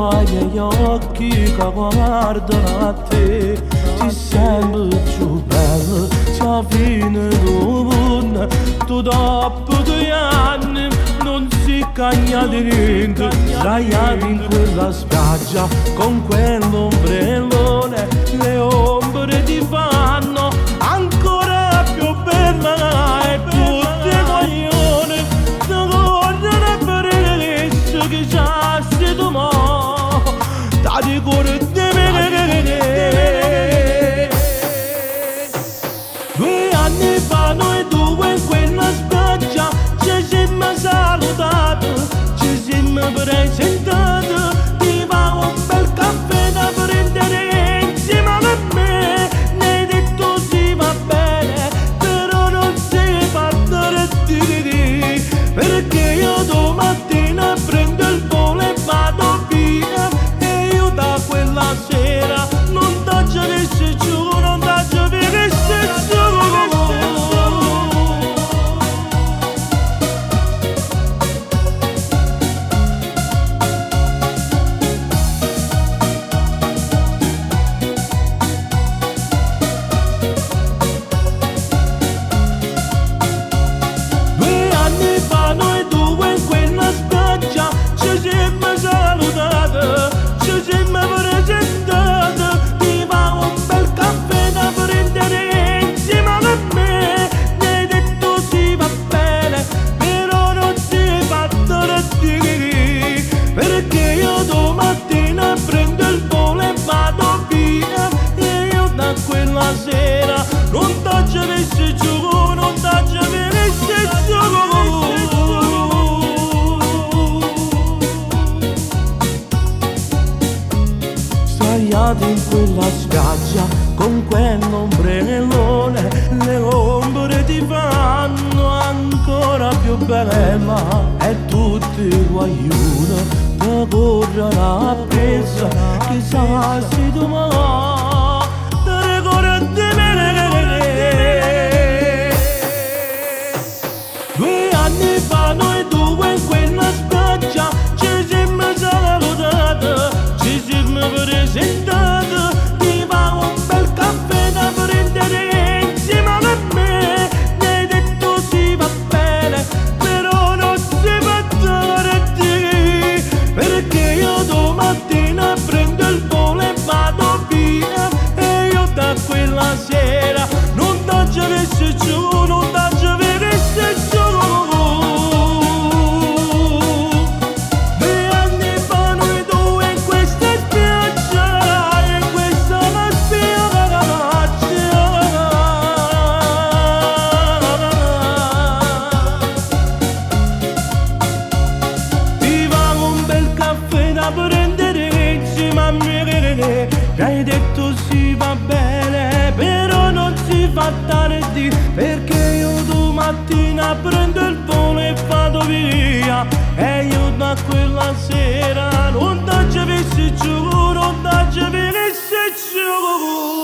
guardo ai miei occhi che guardano a te, ti sembri più bello, se alla fine tu mondo, tu dopo 2 anni non si cagna di niente, sdraiati in quella spiaggia con quell'ombrellone, le ombre ti fanno ancora più bella e tutte coglione ti corrono per adesso che già sei tu mo, ti cuore di me. 2 anni fa noi due in quella spiaggia ci siamo salutati, ci siamo presentati, ti va un bel caffè da prendere insieme a me, ne hai detto si va bene, però non si partire di perché io domattina prendo il volo e vado via, e io da quella sera non t'ho visto giù, non t'ho visto giù. Noi due in quella spiaggia ci siamo salutati, ci siamo presentati, ti va un bel caffè da prendere insieme a me, mi hai detto si va bene, però non si fa di perché io domattina prendo il volo e vado via, e io da quella sera non t'ho visto giù, non t'ho visto giù. Sdraiati in quella spiaggia con quell'ombrellone, le ombre ti fanno ancora più bella e tutti guaglioni ti corrono appresso, chissà se tu mo ti ricordi di me. 2 anni fa noi due in quella spiaggia ci siamo salutati, ci siamo presentati, ti va un bel caffè da prendere insieme a me, mi hai detto si va bene, però non si fa di perché io domattina prendo il volo e vado via, e io da quella sera non t'ho visto giù, non t'ho visto giù. 2 anni fa noi due in questa spiaggia, in questa spiaggia, ti va un bel caffè da prendere insieme a me, mi hai detto si va bene, però non si fa tardi, perché io domattina prendo il volo e vado via, e io da quella sera non t'ho visto giù, non t'ho visto giù.